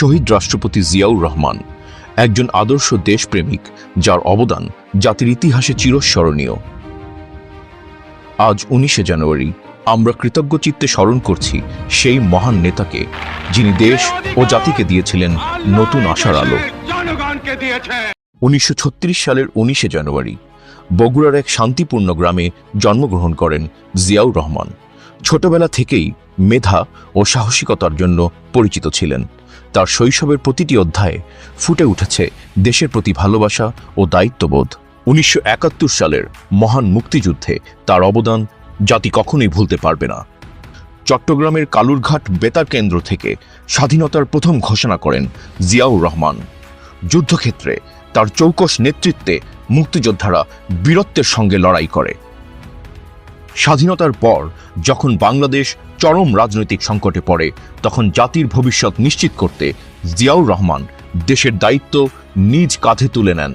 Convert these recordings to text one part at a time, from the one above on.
শহীদ রাষ্ট্রপতি জিয়াউর রহমান একজন আদর্শ দেশপ্রেমিক, যার অবদান জাতির ইতিহাসে চিরস্মরণীয়। আজ 19শে জানুয়ারি আমরা কৃতজ্ঞচিত্তে স্মরণ করছি সেই মহান নেতাকে, যিনি দেশ ও জাতিকে দিয়েছিলেন নতুন আশার আলো। 1936 সালের 19শে জানুয়ারি বগুড়ার এক শান্তিপূর্ণ গ্রামে জন্মগ্রহণ করেন জিয়াউর রহমান। ছোটবেলা থেকেই মেধা ও সাহসিকতার জন্য পরিচিত ছিলেন। তার শৈশবের প্রতিটি অধ্যায়ে ফুটে উঠেছে দেশের প্রতি ভালোবাসা ও দায়িত্ববোধ। 1971 সালের মহান মুক্তিযুদ্ধে তার অবদান জাতি কখনোই ভুলতে পারবে না। চট্টগ্রামের কালুরঘাট বেতার কেন্দ্র থেকে স্বাধীনতার প্রথম ঘোষণা করেন জিয়াউর রহমান। যুদ্ধক্ষেত্রে তার চৌকস নেতৃত্বে মুক্তিযোদ্ধারা বীরত্বের সঙ্গে লড়াই করে। স্বাধীনতার পর যখন বাংলাদেশ চরম রাজনৈতিক সংকটে পড়ে, তখন জাতির ভবিষ্যৎ নিশ্চিত করতে জিয়াউর রহমান দেশের দায়িত্ব নিজ কাঁধে তুলে নেন।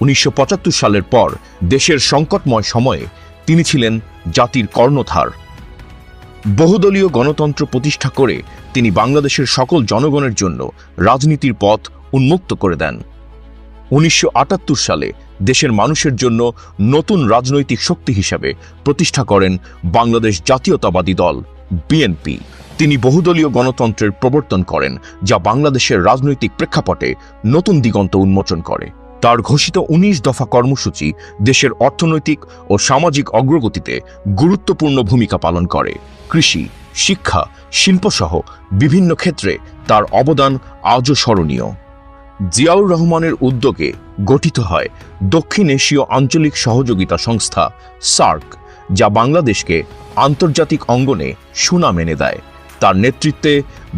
1975 সালের পর দেশের সংকটময় সময়ে তিনি ছিলেন জাতির কর্ণধার। বহুদলীয় গণতন্ত্র প্রতিষ্ঠা করে তিনি বাংলাদেশের সকল জনগণের জন্য রাজনীতির পথ উন্মুক্ত করে দেন। 1978 সালে দেশের মানুষের জন্য নতুন রাজনৈতিক শক্তি হিসেবে প্রতিষ্ঠা করেন বাংলাদেশ জাতীয়তাবাদী দল বিএনপি। তিনি বহুদলীয় গণতন্ত্রের প্রবর্তন করেন, যা বাংলাদেশের রাজনৈতিক প্রেক্ষাপটে নতুন দিগন্ত উন্মোচন করে। তার ঘোষিত 19 দফা কর্মসূচি দেশের অর্থনৈতিক ও সামাজিক অগ্রগতিতে গুরুত্বপূর্ণ ভূমিকা পালন করে। কৃষি, শিক্ষা, শিল্পসহ বিভিন্ন ক্ষেত্রে তার অবদান আজও স্মরণীয়। জিয়াউর রহমানের উদ্যোগে গঠিত হয় দক্ষিণ এশীয় আঞ্চলিক সহযোগিতা সংস্থা সার্ক, যা বাংলাদেশকে আন্তর্জাতিক অঙ্গনে সুনাম এনে দেয়। তার নেতৃত্বে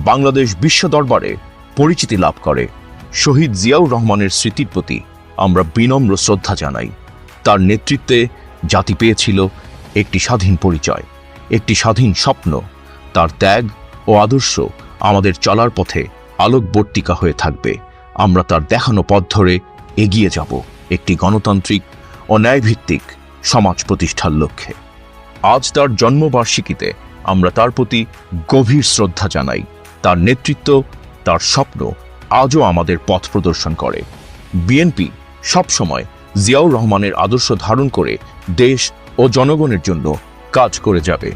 বাংলাদেশ বিশ্ব দরবারে পরিচিতি লাভ করে। শহীদ জিয়াউর রহমানের স্মৃতির প্রতি আমরা বিনম্র শ্রদ্ধা জানাই। তার নেতৃত্বে জাতি পেয়েছিল একটি স্বাধীন পরিচয়, একটি স্বাধীন স্বপ্ন। তার ত্যাগ ও আদর্শ আমাদের চলার পথে আলোকবর্তিকা হয়ে থাকবে। আমরা তার দেখানো পথ ধরে এগিয়ে যাব একটি গণতান্ত্রিক ও ন্যায়ভিত্তিক সমাজ প্রতিষ্ঠার লক্ষ্যে। আজ তার জন্মবার্ষিকীতে আমরা তার প্রতি গভীর শ্রদ্ধা জানাই। তার নেতৃত্ব, তার স্বপ্ন আজও আমাদের পথ প্রদর্শন করে। বিএনপি সবসময় জিয়াউর রহমানের আদর্শ ধারণ করে দেশ ও জনগণের জন্য কাজ করে যাবে।